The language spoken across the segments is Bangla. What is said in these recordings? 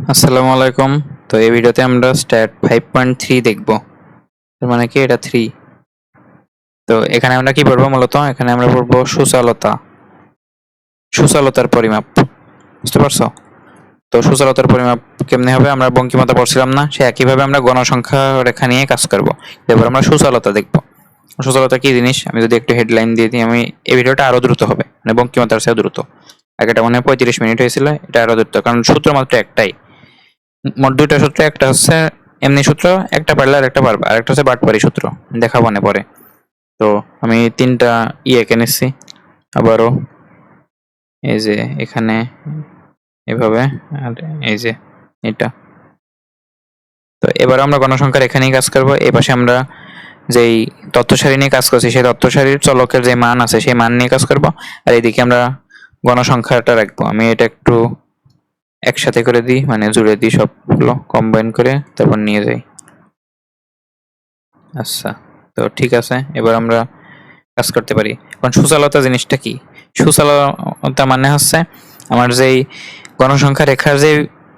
আসসালামু আলাইকুম। তো এই ভিডিওতে আমরা স্ট্যাট 5.3 দেখব। তার মানে কি এটা 3। তো এখানে আমরা কি পড়বো মূলত? এখানে আমরা পড়বো সুচালতা, সুচালতার পরিমাপ। বুঝতে পারছো? তো সুচালতার পরিমাপ কেমনে হবে? আমরা বঙ্কিমতা পড়ছিলাম না? সে একইভাবে আমরা গণসংখ্যা রেখা নিয়ে কাজ করব। এবার আমরা সুচালতা দেখব। সুচালতা কি জিনিস? আমি যদি একটু হেডলাইন দিয়ে দিই, আমি এই ভিডিওটা আরো দ্রুত হবে, মানে বঙ্কিমতার চেয়ে দ্রুত। আগেটা মনে হয় 35 মিনিট হয়েছিল, এটা আরো দ্রুত, কারণ সূত্র মাত্র একটাই। মোট দুইটা সূত্র, একটা হচ্ছে এমনি সূত্র, একটা পারলে আর একটা পারবে, আর একটা হচ্ছে বাটপারি সূত্র, দেখাবো না পরে। তো আমি তিনটা এঁকে নিচ্ছি আবারও, এই যে এখানে এভাবে, আর এই যে এটা। তো এবার আমরা গণসংখ্যার এখানেই কাজ করব। এই পাশে আমরা যেই তথ্য সারি নিয়ে কাজ করছি সেই তথ্য সারির চলকের যে মান আছে সেই মান নিয়ে কাজ করব, আর এইদিকে আমরা গণসংখ্যাটা রাখবো। আমি এটা একটু একসাথে করে দিই, মানে জুড়ে দিই, সবগুলো কম্বাইন করে তারপর নিয়ে যাই। আচ্ছা, তো ঠিক আছে, এবার আমরা কাজ করতে পারি। এখন সুচালতা জিনিসটা কি? সুচালতা মানে হচ্ছে আমার যেই গণসংখ্যা রেখার যে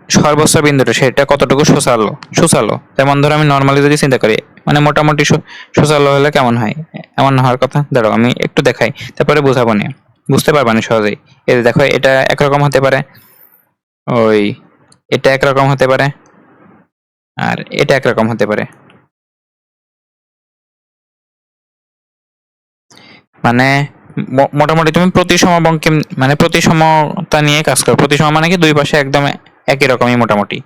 সর্বোচ্চ বিন্দুটা সেটা কতটুকু সুচালো। সুচালো যেমন ধরো আমি নর্মালি যদি চিন্তা করি, মানে মোটামুটি সুচালো হলে কেমন হয়, এমন হওয়ার কথা। দাঁড়াও আমি একটু দেখাই, তারপরে বোঝাবো না, বুঝতে পারবা না সহজেই। এই যে দেখো, এটা একরকম হতে পারে, ওই এটা একরকম হতে পারে, আর এটা একরকম হতে পারে। মানে মোটামুটি তুমি প্রতিসম বঙ্কিম, মানে প্রতিসমতা নিয়ে কাজ করো। প্রতিসম মানে কি দুই পাশে একদম একই রকমই মোটামুটি,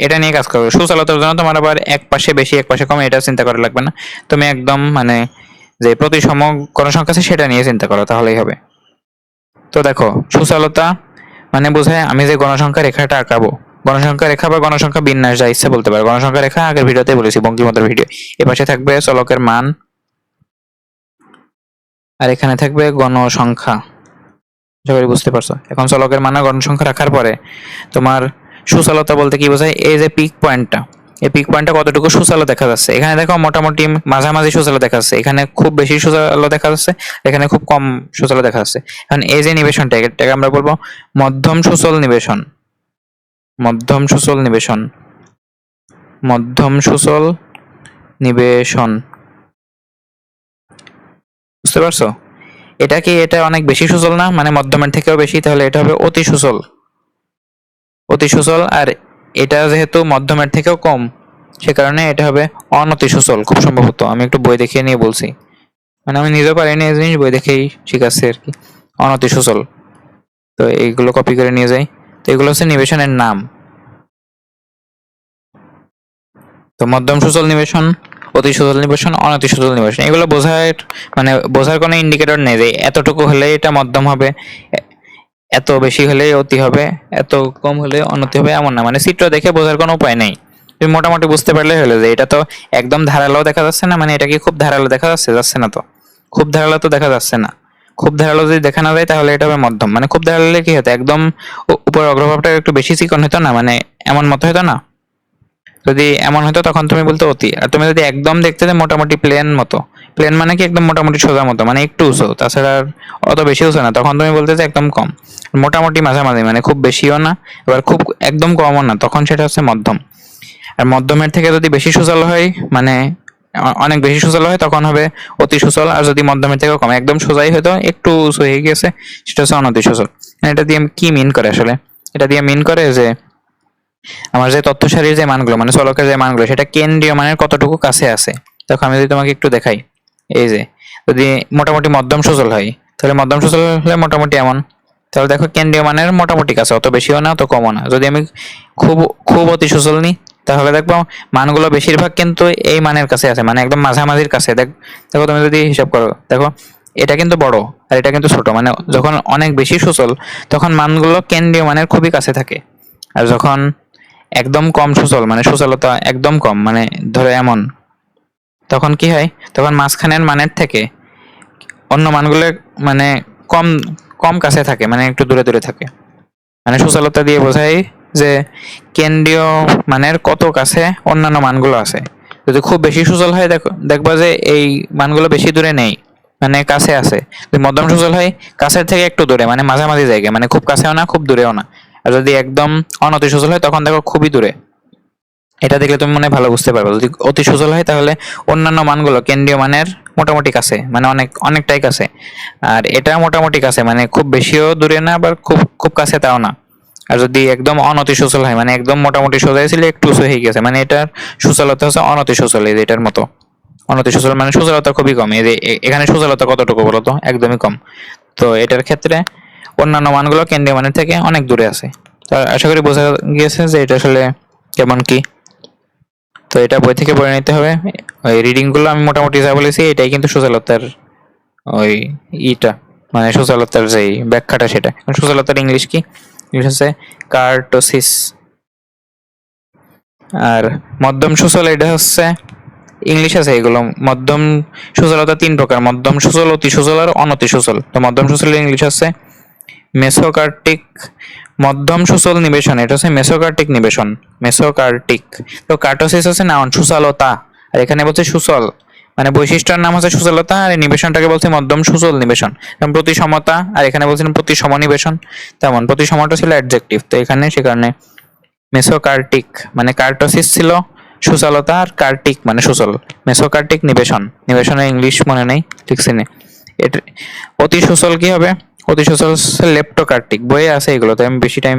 এটা নিয়ে কাজ করবে। সুচালতার জন্য তোমার আবার এক পাশে বেশি এক পাশে কম এটা চিন্তা করা লাগবে না। তুমি একদম মানে যে প্রতিসম গণসংখ্যা আছে সেটা নিয়ে চিন্তা করো, তাহলেই হবে। তো দেখো, সুচালতা মানে বোঝায় আমি যে গণসংখ্যা রেখাটা আঁকাবো, গণসংখ্যা রেখা বা গণসংখ্যা বিন্যাস যা ইচ্ছে বলতে পারো। গণসংখ্যা রেখা আগের ভিডিওতে বলেছি, বঙ্কিমতার ভিডিও। এ পাশে থাকবে চলকের মান, আর এখানে থাকবে গণসংখ্যা। আশা করি বুঝতে পারছো। এখন চলকের মান গণসংখ্যা রাখার পরে তোমার সুচালতা বলতে কি বোঝায়? এই যে পিক পয়েন্টটা, এই পিক পয়েন্টটা কতটুকু সুচালো দেখা যাচ্ছে। এখানে দেখো মোটামুটি মাঝামাঝি সুচালো দেখা যাচ্ছে, এখানে খুব বেশি সুচালো দেখা যাচ্ছে, এখানে খুব কম সুচালো দেখা যাচ্ছে। এখন এই যে নিবেশনটা, এটাকে আমরা বলবো মধ্যম সুচল নিবেশন। মধ্যম সুচল নিবেশন, মধ্যম সুচল নিবেশন। বুঝতে পারছো? এটা কি, এটা অনেক বেশি সুচল না, মানে মধ্যমের থেকেও বেশি, তাহলে এটা হবে অতি সুচল। অতি সুচল। আর এটা যেহেতু মধ্যমের থেকেও কম, সে কারণে এটা হবে অনতি সুচল খুব সম্ভবত। আমি একটু বই দেখিয়ে নিয়ে বলছি, মানে আমি নিজেও পারিনি এই জিনিস, বই দেখেই শিখাচ্ছি আর কি। অনতি সুচল। তো এইগুলো কপি করে নিয়ে যাই। তো এগুলো হচ্ছে নিবেশনের নাম। তো মধ্যম সুচল নিবেশন, অতি সুচল নিবেশন, অনতি সুচল নিবেশন, এগুলো বোঝার মানে বোঝার কোনো ইন্ডিকেটর নেই যে এতটুকু হলে এটা মধ্যম হবে, এত বেশি হলে অতি হবে, এত কম হলে অনতি হবে, এমন না। মানে চিত্র দেখে বোঝার কোনো উপায় নেই, তুমি মোটামুটি বুঝতে পারলে হলো যে এটা তো একদম ধারালো দেখা যাচ্ছে না, মানে এটা কি খুব ধারালো দেখা যাচ্ছে? যাচ্ছে না তো। খুব ধারালো তো দেখা যাচ্ছে না। খুব ধারালো যদি দেখা না যায় তাহলে এটা হবে মধ্যম। মানে খুব ধারালো হলে কি হতো, একদম উপর অগ্রভাগটা একটু বেশি চিকন হতো না, মানে এমন মতো হতো না। যদি এমন হতো তখন তুমি বলতে অতি। আর তুমি যদি একদম দেখতে যে মোটামুটি প্লেন মতো, প্লেন মানে কি একদম মোটামুটি সোজা মতো, মানে একটু উঁচু, তাছাড়া আর অত বেশি উঁচু না, তখন তুমি বলতে যে একদম কম। মোটামুটি মাঝামাঝি, মানে খুব বেশিও না এবার খুব একদম কমও না, তখন সেটা হচ্ছে মধ্যম। আর মধ্যমের থেকে যদি বেশি সুচল হয়, মানে অনেক বেশি সুচল হয়, তখন হবে অতি সুচল। আর যদি মধ্যমের থেকে কম, একদম সোজাই হয়তো একটু উঁচু হয়ে গেছে, সেটা হচ্ছে অনতি সুচল। এটা দিয়ে কি মিন করে আসলে? এটা দিয়ে মিন করে যে আমার যে তথ্য সারির যে মানগুলো, মানে চলকের যে মানগুলো, সেটা কেন্দ্রীয় মানের কতটুকু কাছে আছে। দেখো আমি যদি তোমাকে একটু দেখাই, এই যে যদি মোটামুটি মধ্যম সুচল হয়, তাহলে মধ্যম সুচল হলে মোটামুটি এমন, তাহলে দেখো কেন্দ্রীয় মানের মোটামুটি কাছে, অত বেশিও না অত কমও না। যদি আমি খুব খুব অতি সুচল নিই, তাহলে দেখবো মানগুলো বেশিরভাগ কিন্তু এই মানের কাছে আছে, মানে একদম মাঝামাঝির কাছে। দেখো তুমি যদি হিসাব করো, দেখো এটা কিন্তু বড় আর এটা কিন্তু ছোট, মানে যখন অনেক বেশি সুচল তখন মানগুলো কেন্দ্রীয় মানের খুবই কাছে থাকে। আর যখন একদম কম সুচল, মানে সুচলতা একদম কম, মানে ধরো এমন, তখন কি হয়, তখন মাঝখানের মানের থেকে অন্য মানগুলো মানে কম কম কাছে থাকে, মানে একটু দূরে দূরে থাকে। মানে সুচলতা দিয়ে বোঝায় যে কেন্দ্রীয় মানের কত কাছে অন্যান্য মানগুলো আছে। যদি খুব বেশি সুচল হয়, দেখবা যে এই মানগুলো বেশি দূরে নেই, মানে কাছে আছে। যদি মধ্যম সুচল হয়, কাছের থেকে একটু দূরে, মানে মাঝামাঝি জায়গায়, মানে খুব কাছেও না খুব দূরেও না। আর যদি একদম অনতি সুচল হয় তখন দেখো খুবই দূরে। এটা দেখলে তুমি মনে হয় ভালো বুঝতে পারবে। যদি অতি সুচল হয় তাহলে অন্যান্য মানগুলো কেন্দ্রীয় মানের মোটামুটি কাছে, মানে অনেকটাই কাছে। আর এটা মোটামুটি কাছে, মানে খুব বেশিও দূরে না, আবার খুব খুব কাছে তাও না। আর যদি একদম অনতি সুচল হয়, মানে একদম মোটামুটি সোজাই ছিল একটু উঁচু হয়ে গেছে, মানে এটার সুচলতা হচ্ছে অনতি সুচল, এই যে এটার মতো। অনতি সুচল মানে সুচলতা খুবই কম। এই যে এখানে সুচলতা কতটুকু বলতো, একদমই কম। তো এটার ক্ষেত্রে অন্যান্য মানগুলো কেন্দ্রীয় মানের থেকে অনেক দূরে আছে। তো আশা করি বোঝা গিয়েছে যে এটা আসলে কেমন কি। তো এটা বই থেকে পড়ে নিতে হবে। ওই রিডিং গুলো আমি মোটামুটি যা বলেছি এটাই কিন্তু সুচলতার ওই ইটা, মানে সুচলতার যে ব্যাখ্যাটা সেটা। সুচলতার ইংলিশ কি? ইংলিশ হচ্ছে কার্টোসিস। আর মধ্যম সুচল এটা হচ্ছে ইংলিশ আছে এগুলো। মধ্যম সুচলতা 3 প্রকার: মধ্যম সুচল, অতি সুচল আর অনতি সুচল। তো মধ্যম সুচলের ইংলিশ হচ্ছে মেসোকার্টিক। মধ্যম সুচল নিবেশন এটা হচ্ছে মেসোকার্টিক নিবেশন, মেসোকার্টিক। তো কার্টোসিস হচ্ছে নাউন, সুচলতা। আর এখানে বলছে সুচল, মানে বৈশিষ্ট্যের নাম হচ্ছে সুচলতা, আর নিবেশনটাকে বলছে মধ্যম সুচল নিবেশন। যেমন প্রতিসমতা, আর এখানে বলছেন প্রতিসম নিবেশন। তেমন প্রতিসমটা ছিল অ্যাডজেক্টিভ, তো এখানে সে কারণে মেসোকার্টিক মানে কার্টোসিস ছিল সুচলতা, আর কার্টিক মানে সুচল। মেসোকার্টিক নিবেশন, নিবেশনের ইংলিশ মনে নেই, লিখছি না। এটা অতি সুচল কি হবে? অতি সুচল লেপ্টোকার্টিক, বইয়ে আছে এগুলোতে, আমি বেশি টাইম।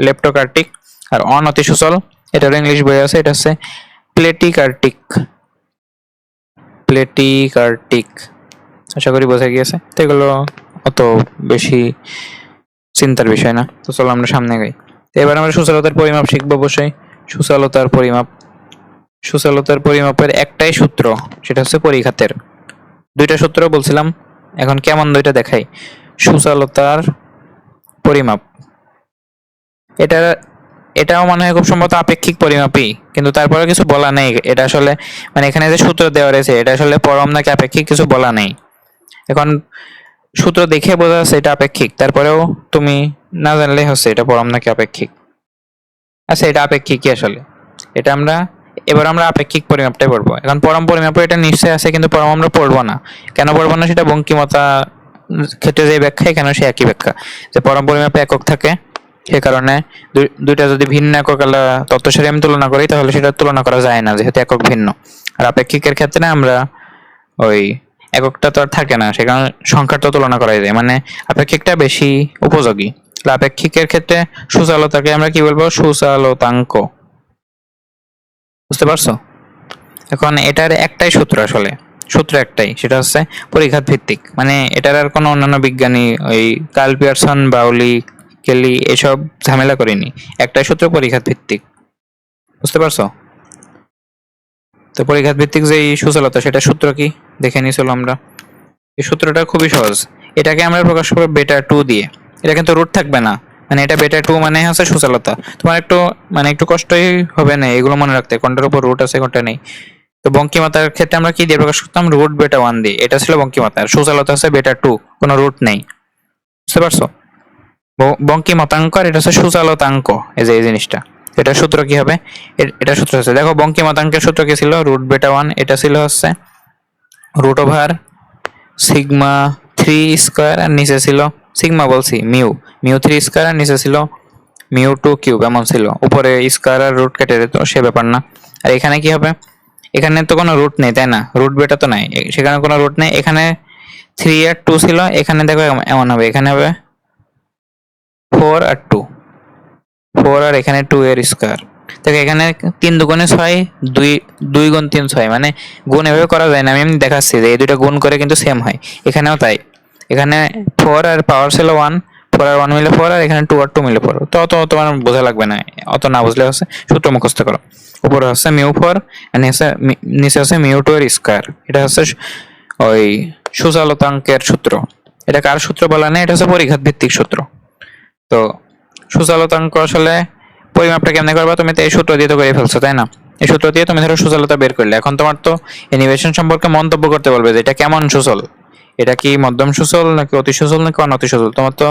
লেপ্টোকার্টিক। আর অনতি সুচল এটার ইংলিশ বই আছে, এটা হচ্ছে প্লেটিকার্টিক। প্লেটিকার্টিক। আশা করি বোঝা গিয়েছে। তো এগুলো অত বেশি চিন্তার বিষয় না। তো চলো আমরা সামনে যাই। এবার আমরা সুচলতার পরিমাপ শিখবো অবশ্যই। সুচলতার পরিমাপ, সুচলতার পরিমাপের একটাই সূত্র, সেটা হচ্ছে পরিঘাতের। দুইটা সূত্র বলছিলাম, এখন কেমন দুইটা দেখাই। সুচলতার পরিমাপ, এটা এটাও মনে হয় খুব সম্ভবত আপেক্ষিক পরিমাপই, কিন্তু তারপরে কিছু বলা নেই। এটা আসলে মানে এখানে যে সূত্র দেওয়া রয়েছে এটা আসলে পরম নাকি আপেক্ষিক কিছু বলা নেই। এখন সূত্র দেখে বোঝা যাচ্ছে এটা আপেক্ষিক, তারপরেও তুমি না জানলে হচ্ছে এটা পরম নাকি আপেক্ষিক। আচ্ছা, এটা আপেক্ষিক কি আসলে? এটা আমরা এবার আমরা আপেক্ষিক পরিমাপটাই পড়বো। এখন পরম পরিমাপে এটা নিশ্চয় আছে, কিন্তু পরম আমরা পড়বো না। কেন পড়বো না সেটা বঙ্কিমতা ক্ষেত্রে যে ব্যাখ্যা, এখানেও সে একই ব্যাখ্যা, যে পরম পরিমাপে একক থাকে। সে কারণে দুইটা যদি ভিন্ন একক তত্ত্বসারি আমি তুলনা করি তাহলে সেটা তুলনা করা যায় না, যেহেতু একক ভিন্ন। আর আপেক্ষিকের ক্ষেত্রে আমরা ওই এককটা তো আর থাকে না, সেখানে সংখ্যার তো তুলনা করা যায়, মানে আপেক্ষিকটা বেশি উপযোগী। আপেক্ষিকের ক্ষেত্রে সুচালতাকে আমরা কি বলবো? সুচালতাঙ্ক। বুঝতে পারছো? এখন এটার একটাই সূত্র, আসলে সূত্র একটাই, সেটা হচ্ছে পরিঘাত ভিত্তিক। মানে এটার আর কোনো অন্যান্য বিজ্ঞানী ওই কার্ল পিয়ারসন, বাউলি, কেলি এসব ঝামেলা করেনি। একটাই সূত্র, পরিঘাত ভিত্তিক। বুঝতে পারছো? তো পরিঘাত ভিত্তিক যে সুচলতা, সেটা সূত্র কি দেখে নিই চলো আমরা। এই সূত্রটা খুবই সহজ। এটাকে আমরা প্রকাশ করবো বেটা 2 দিয়ে। এটা কিন্তু রুট থাকবে না, মানে এটা বেটা 2 মানে হচ্ছে সুচলতা। তোমার একটু মানে একটু কষ্টই হবে না এগুলো মনে রাখতে, কোনটার উপর রুট আছে কোনটা নেই। তো বঙ্কিমাতার ক্ষেত্রে আমরা কি দিয়ে প্রকাশ করতাম? রুট বেটা 1 দিয়ে। এটা ছিল বঙ্কিমাতার। সুচলতা হচ্ছে বেটা 2, কোনো রুট নেই। বুঝতে পারছো? বঙ্কিমতাঙ্ক আর এটা হচ্ছে সুচালতাঙ্ক। এই যে এই জিনিসটা, এটার সূত্র কি হবে? এটা সূত্র হচ্ছে, দেখো বঙ্কিমতাঙ্কের সূত্র কি ছিল? রুট বেটা 1, এটা ছিল হচ্ছে রুট ওভার সিগমা 3 স্কয়ার, আর নিচে ছিল সিগমা বলছি মিউ, মিউ 3 স্কয়ার, আর নিচে ছিল মিউ 2 কিউব, এমন ছিল। উপরে স্কয়ার আর রুট কেটে দিত, সে ব্যাপার না। আর এখানে কি হবে? এখানে তো কোনো রুট নেই, তাই না? রুট বেটা তো নাই, সেখানে কোনো রুট নেই। এখানে 3 আর 2 ছিল, এখানে দেখো এমন হবে, এখানে হবে 4 আর 2, 4 আর এখানে 2 এর স্কয়ার। দেখো এখানে 3 দুগুণে 6, 2 2 গুণ 3 6, মানে গুণ এভাবে করা যায় না, আমি দেখাচ্ছি যে এই দুইটা গুণ করে কিন্তু সেম হয়। এখানেও তাই, এখানে 4 আর পাওয়ার ছিল 1, 4 আর 1 মিলে 4, আর এখানে 2 আর 2 মিলে 4। তো অত তোমার বোঝা লাগবে না, অত না বুঝলে হচ্ছে সূত্র মুখস্থ করো। উপরে হচ্ছে মিউ 4 আর নিচে হচ্ছে মিউ 2 এর স্কয়ার। এটা হচ্ছে ওই সুচালতাঙ্কের সূত্র। এটা কার সূত্র বলা নেই, এটা হচ্ছে পরিঘাত ভিত্তিক সূত্র। তো সুচালতাঙ্ক আসলে পরিমাপটা কেমনে করবা? তুমি তো এই সূত্র দিয়ে তো করে ফেলছো, তাই না? এই সূত্র দিয়ে তুমি ধরো সুচলতা বের করলে, এখন তোমার তো অ্যানিমেশন সম্পর্কে মন্তব্য করতে বলবে যে এটা কেমন সুচল, এটা কি মধ্যম সুচল নাকি অতি সুচল নাকি অনতি সুচল, তোমার তো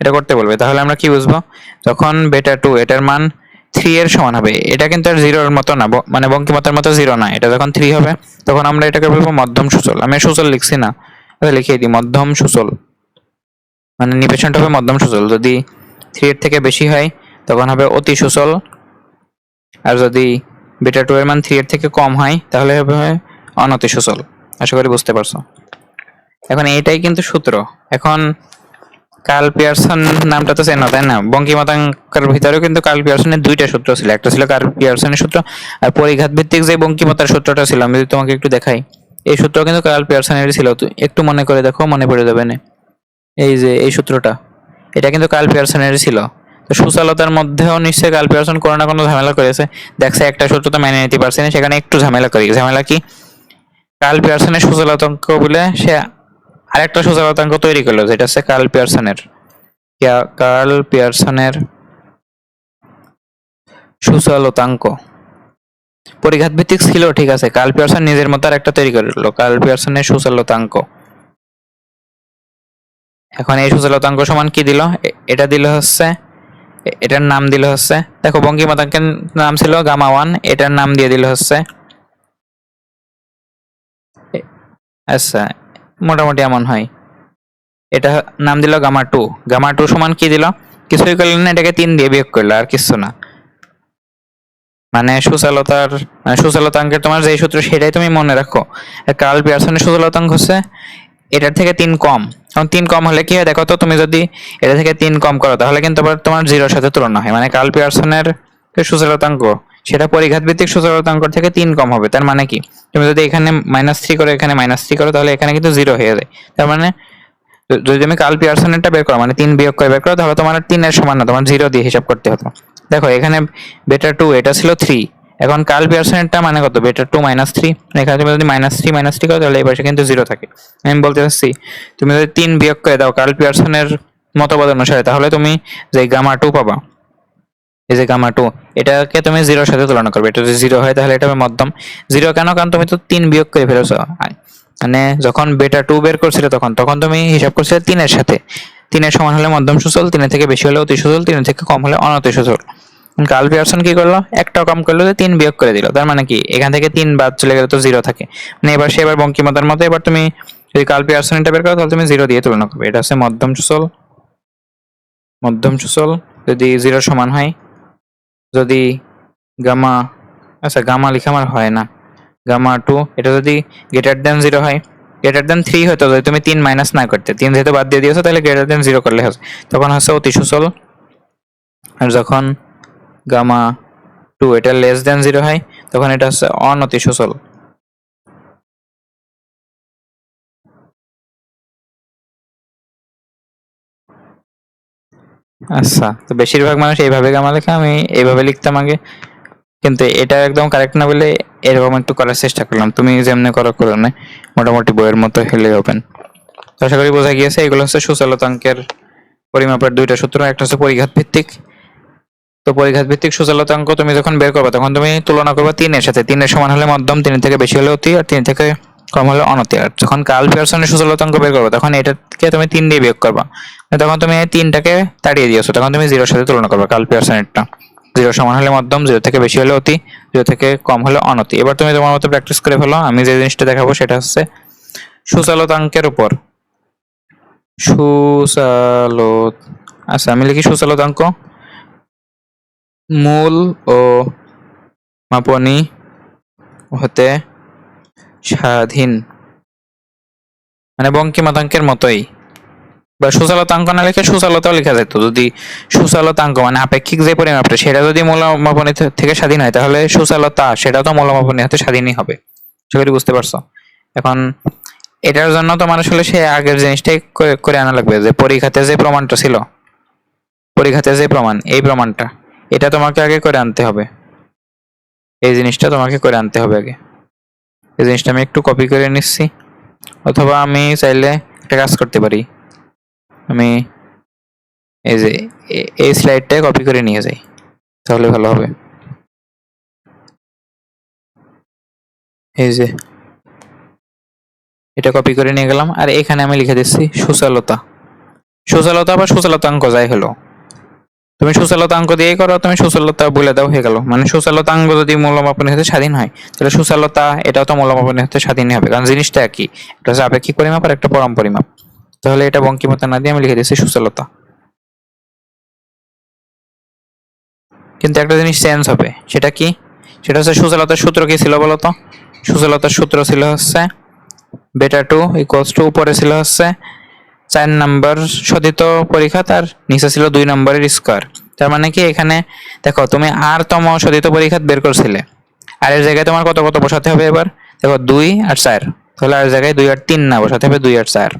এটা করতে বলবে। তাহলে আমরা কি বুঝবো? তখন বেটা 2 এটার মান 3 এর সমান হবে। এটা কিন্তু আর 0 এর মতো না, মানে বঙ্কিমতার মতো 0 না। এটা যখন 3 হবে তখন আমরা এটাকে বলবো মধ্যম সুচল। আমি সুচল লিখছি না, লিখিয়ে দিই মধ্যম সুচল, মানে নিবেশনটা হবে মধ্যম সুচল। যদি 3 এর থেকে বেশি হয় তখন হবে অতি সচল, আর যদি বিটা 2 এর মান 3 এর থেকে কম হয় তাহলে হবে অনতি সচল। আশা করি বুঝতে পারছো। এখন এইটাই কিন্তু সূত্র। এখন কার্ল পিয়ারসন নামটা তো চেনো তাই না? বঙ্কিমতাঙ্কের ভিতরেও কিন্তু কার্ল পিয়ারসনের দুইটা সূত্র ছিল, একটা ছিল কার্ল পিয়ারসনের সূত্র, আর পরিঘাত ভিত্তিক যে বঙ্কিমতার সূত্রটা ছিল আমি যদি তোমাকে একটু দেখাই, এই সূত্র কিন্তু কার্ল পিয়ারসনের ছিল। একটু মনে করে দেখো, মনে পড়ে যাবে না। এই যে এই সূত্রটা, এটা কিন্তু কার্ল পিয়ারসনের ছিল। তো সুচালতার মধ্যেও নিশ্চয়ই কার্ল পিয়ারসন কোনো না কোনো ঝামেলা করেছে। দেখছে একটা সূত্র তো মেনে নিতে পারছে না, সেখানে একটু ঝামেলা করি। ঝামেলা কি? কার্ল পিয়ারসনের সুচালতাঙ্ক বলে সে আরেকটা সুচালতাঙ্ক তৈরি করলো, যেটা হচ্ছে কার্ল পিয়ারসনের সুচালতাঙ্ক। পরিঘাত ভিত্তিক ছিল ঠিক আছে, কার্ল পিয়ারসন নিজের মতো আর একটা তৈরি করলো, কার্ল পিয়ারসনের সুচালতাঙ্ক। এখন এই সুচালতাঙ্ক সমান কি দিল? এটা দিল হচ্ছে, এটার নাম দিল হচ্ছে, দেখো বঙ্কিমতাঙ্কের নাম ছিল গামা 1, এটার নাম দিয়ে দিল হচ্ছে, আচ্ছা মোটামুটি এমন হয়, এটা নাম দিল গামা 2। গামা 2 সমান কি দিল? কিছুই করলেন না, এটাকে 3 দিয়ে বিয়োগ করলো, আর কিছু না। মানে সুচালতাঙ্কের তোমার যে সূত্র সেটাই তুমি মনে রাখো। কার্ল পিয়ারসনের সুচালতাঙ্ক হচ্ছে এটার থেকে 3 কম। এখন 3 কম হলে কি হয় দেখো তো, তুমি যদি এটা থেকে 3 কম করো তাহলে কিন্তু আবার তোমার জিরোর সাথে তুলনা হয়। মানে কার্ল পিয়ারসনের সুচালতাঙ্ক সেটা পরিঘাত ভিত্তিক সুচালতাঙ্ক থেকে 3 কম হবে। তার মানে কি, তুমি যদি এখানে -3 করো, এখানে -3 করো, তাহলে এখানে কিন্তু 0 হয়ে যায়। তার মানে যদি তুমি কার্ল পিয়ারসনেরটা বের করো, মানে 3 বিয়োগ করে বের করো, তাহলে তোমার 3 এর সমান না, তোমার 0 দিয়ে হিসাব করতে হতো। দেখো এখানে বেটা 2 এটা ছিল 3, এখন কার্ল পিয়ারসনেরটা মানে কত? বেটা 2 -3, এখানে তুমি যদি -3 করো তাহলে এই পাশে কিন্তু 0 থাকে। আমি বলতে চাচ্ছি তুমি যদি 3 বিয়োগ করে দাও কার্ল পিয়ারসনের মতবাদ অনুসারে, তাহলে তুমি যে গামা 2 পাবা, এই যে গামা 2, এটাকে তুমি 0 এর সাথে তুলনা করবে। এটা যদি 0 হয় তাহলে এটা হবে মধ্যম। 0 কেন? কারণ তুমি তো 3 বিয়োগ করে ফেলেছো। মানে যখন বেটা 2 বের করছিলে তখন তুমি হিসাব করছিলে 3 এর সাথে। 3 এর সমান হলে মধ্যম সচল, 3 এর থেকে বেশি হলে অতি সচল, 3 এর থেকে কম হলে অনতি সচল। কার্ল পিয়ারসন কি করলো? একটা কম করলো, যে 3 বিয়োগ করে দিল। তার মানে কি, এখান থেকে 3 বাদ চলে গেলে তো 0 থাকে। মানে এবার বঙ্কিমতার মতো এবার তুমি যদি কার্ল পিয়ারসনটা বের করো তাহলে তুমি 0 দিয়ে তুলনা করবে। এটা হচ্ছে মধ্যম সচল। যদি 0 সমান হয়, যদি গামা, আচ্ছা গামা লিখা আমার হয় না, গামা 2 এটা যদি গ্রেটার দেন 0 হয়, গ্রেটার দেন 3 হতো, যদি তুমি 3 মাইনাস না করতে, 3 যেহেতু বাদ দিয়ে দিয়েছো তাহলে গ্রেটার দেন 0 করলে হবে, তখন হচ্ছে অতি সচল। আর যখন গামা 2 এটা লেস দেন 0 হয়, তখন এটা হচ্ছে অনতি সচল। আচ্ছা, তো বেশিরভাগ মানুষ এইভাবে গামা লেখে, আমি এইভাবে লিখতাম আগে, কিন্তু এটা একদম কারেক্ট না বলে এরকম একটু করার চেষ্টা করলাম। তুমি যেমনি করো না, মোটামুটি বইয়ের মতো হেলে হবেন। তো আশা করি বোঝা গিয়েছে। এগুলো হচ্ছে সুচালতাঙ্কের পরিমাপের দুইটা সূত্র, একটা হচ্ছে পরিঘাত ভিত্তিক। তো পরিঘাত ভিত্তিক সুচালতাঙ্ক তুমি যখন বের করবে তখন তুমি তুলনা করবে 3 এর সাথে। 3 এর সমান হলে মধ্যম, 3 এর থেকে বেশি হলে অতি, আর 3 থেকে কম হলে অনতি। আর যখন কার্ল পিয়ারসনের সুচালতাঙ্ক বের করবে তখন এটাকে তুমি 3 দিয়ে বিয়োগ করবা, তখন তুমি এই 3টাকে তাড়িয়ে দিয়েছো, তখন তুমি 0 এর সাথে তুলনা করবে কার্ল পিয়ারসনেরটা। 0 সমান হলে মধ্যম, 0 থেকে বেশি হলে অতি, 0 থেকে কম হলে অনতি। এবার তুমি তোমার মতো প্র্যাকটিস করে ফেলো। আমি যে জিনিসটা দেখাবো সেটা হচ্ছে সুচালতাঙ্কের উপর। সুচালত আচ্ছা আমি লিখি সুচালতাঙ্ক মূল ও মাপনী হতে স্বাধীন, মানে বঙ্কিমতাঙ্কের মতোই, বা সুচালতাঙ্ক না লিখে সুচালতাও লেখা যেত। যদি সুচালতাঙ্ক মানে আপেক্ষিক যে পরিমাপটা সেটা যদি মূল মাপনী থেকে স্বাধীন হয়, তাহলে সুচালতা সেটা তো মূল মাপনী হতে স্বাধীনই হবে। সেগুলি বুঝতে পারছো? এখন এটার জন্য তোমার আসলে সে আগের জিনিসটাই করে আনা লাগবে, যে পরীক্ষাতে যে প্রমাণটা ছিল, পরীক্ষাতে যে প্রমাণ, এই প্রমাণটা এটা তোমাকে আগে করে আনতে হবে। এই জিনিসটা তোমাকে করে আনতে হবে আগে। এই জিনিসটা আমি একটু কপি করে নিচ্ছি, অথবা আমি চাইলে একটা কাজ করতে পারি, আমি এই যে এই স্লাইডটা কপি করে নিয়ে যাই, তাহলে ভালো হবে। এই যে এটা কপি করে নিয়ে গেলাম, আর এখানে আমি লিখে দিচ্ছি সুচালতা। সুচালতা বা সুচালতাঙ্ক যাই হলো, তুমি সুচালতাঙ্ক দিয়েই করো, তুমি সুচালতা বলে দাও, হয়ে গেল। মানে সুচালতাঙ্ক যদি মূল্যমাপনের হতে স্বাধীন হয়, তাহলে সুচালতা এটাও তো মূল্যমাপনের হতে স্বাধীনই হবে, কারণ জিনিসটা একই। এটা হচ্ছে আপেক্ষিক পরিমাপ আর একটা পরম পরিমাপ। তাহলে এটা বঙ্কিমতা না দিয়ে আমি লিখে দিচ্ছি সুচালতা। কিন্তু একটা জিনিস চেঞ্জ হবে, সেটা কি? সেটা হচ্ছে সুচালতার সূত্র কি ছিল বলো তো? সুচালতার সূত্র ছিল হচ্ছে বেটা 2 ইকুয়ালস টু, উপরে ছিল হচ্ছে 4 নাম্বার শোধিত পরিখাত আর নিচে ছিল 2 নম্বরের স্কয়ার। তার মানে কি এখানে দেখো তুমি আর তম শোধিত পরিখাত বের করছিলে, আর এর জায়গায় তোমার কত কত বসাতে হবে এবার? দেখো 2 আর 4, তাহলে আর জায়গায় 2 আর 3 না, বসাতে হবে 2 আর 4।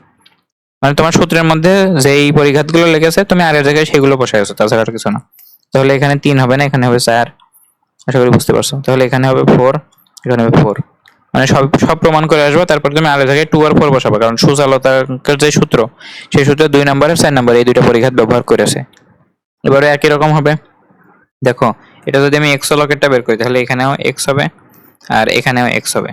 মানে তোমার সূত্রের মধ্যে যেই পরিঘাতগুলো লেগেছে তুমি আর এর জায়গায় সেগুলো বসাইছো, তাছাড়া আর কিছু না। তাহলে এখানে 3 হবে না, এখানে হবে 4। আশা করি বুঝতে পারছো। তাহলে এখানে হবে 4, এখানে হবে 4। মানে সব সব প্রমাণ করে আসবে, তারপর তুমি আর এর জায়গায় 2 আর 4 বসাবে, কারণ সুচালতার যে সূত্র, সেই সূত্রে 2 নাম্বার আর 4 নাম্বার এই দুইটা পরিঘাত ব্যবহার করেছে। এবারে একই রকম হবে। দেখো এটা যদি আমি এক্স লকেটটা বের করি, তাহলে এখানেও এক্স হবে আর এখানেও এক্স হবে।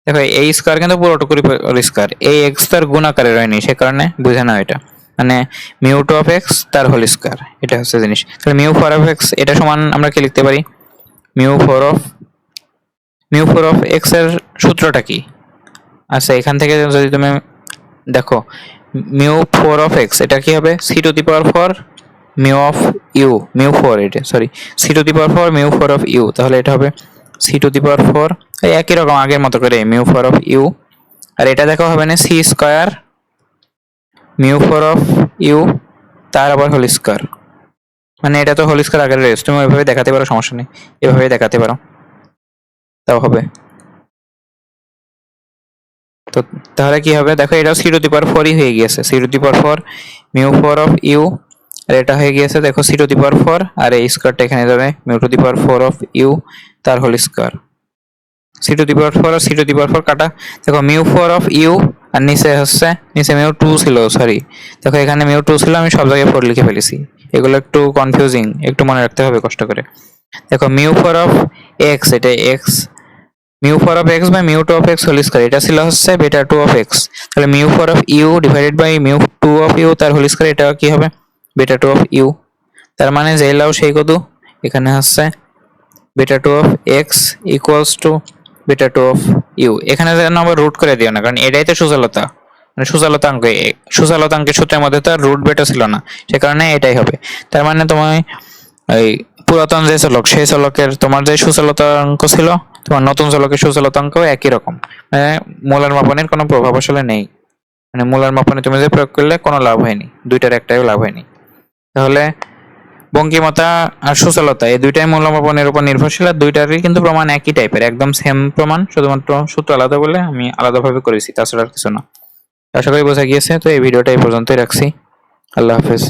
দেখো এই স্কয়ার কিন্তু পুরোটুকুরি স্কয়ার, এই এক্স তার গুণ আকারের হয়নি, সে কারণে বুঝে নাও এটা। মানে মিউ টু অফ এক্স তার হোল স্কয়ার, এটা হচ্ছে জিনিস। তাহলে মিউ ফোর অফ এক্স এটা সমান আমরা কি লিখতে পারি? মিউ ফোর অফ এক্স এর সূত্রটা কি? আচ্ছা এখান থেকে যদি তুমি দেখো মিউ ফোর অফ এক্স এটা কি হবে? C to the power four mu of u, mu four, এটা sorry c to the power four mu four of u, তাহলে এটা হবে c to the power four, একই রকম আগের মতো করে মিউ ফোর অফ ইউ। আর এটা দেখো হবে না c square mu four of u তার আবার হোল স্কয়ার। মানে এটা তো হোল স্কয়ার আগের রয়েছে, তুমি ওইভাবে দেখাতে পারো, সমস্যা নেই, এভাবে দেখাতে পারো, তাও হবে। তো তাহলে কি হবে? দেখো এটা সি টু দি পাওয়ার ফোরই হয়ে গিয়েছে, c to the power four mu four of u, আর এটা হয়ে গিয়েছে দেখো c to the power four, আর এই স্কয়ারটা এখানে যাবে mu to the power four of u তার whole square. C to the power four আর c to the power four কাটা, দেখো মিউ ফোর অফ ইউ আর নিচে হচ্ছে নিচে মিউ টু ছিল, সরি দেখো এখানে মিউ টু ছিল, আমি সব জায়গায় ফোর লিখে ফেলেছি, এগুলো একটু কনফিউজিং, একটু মনে রাখতে হবে কষ্ট করে। দেখো মিউ ফোর অফ এক্স, এটা x, mu four of x by mu two of x whole square, এটা ছিল হচ্ছে বেটা টু অফ এক্স। তাহলে mu four of u divided by mu two of u তার হোল স্কয়ার, এটা কি হবে? বেটা টু অফ ইউ। তার মানে যেই লাও সেই কত, এখানে হচ্ছে beta two of x equals to beta two of u. এখানে যেন আবার রুট করে দিও না, কারণ এটাই তো সুচালতা, মানে সুচালতাঙ্কের সূত্রের মধ্যে তো আর রুট বেটা ছিল না, সে কারণে এটাই হবে। তার মানে তোমার এই পুরাতন যে চলক, সেই চলকের তোমার যে সুচালতাঙ্ক ছিল, তোমার নতুন চলকের সুচালতাঙ্ক একই রকম, মানে মোলার মাপনের কোনো প্রভাব আসলে নেই। মানে মোলার মাপনে তুমি যে প্রয়োগ করলে কোনো লাভ হয়নি, দুইটার একটাই লাভ হয়নি। তাহলে বঙ্কিমতা আর সুচালতা এই দুইটাই মূল মাপনের উপর নির্ভরশীল, আর দুইটারই কিন্তু প্রমাণ একই টাইপের, একদম সেম প্রমাণ, শুধুমাত্র সূত্র আলাদা বলে আমি আলাদাভাবে করেছি, তাছাড়া আর কিছু না। আশা করি বোঝা গিয়েছে। তো এই ভিডিওটা এই পর্যন্তই রাখছি। আল্লাহ হাফেজ।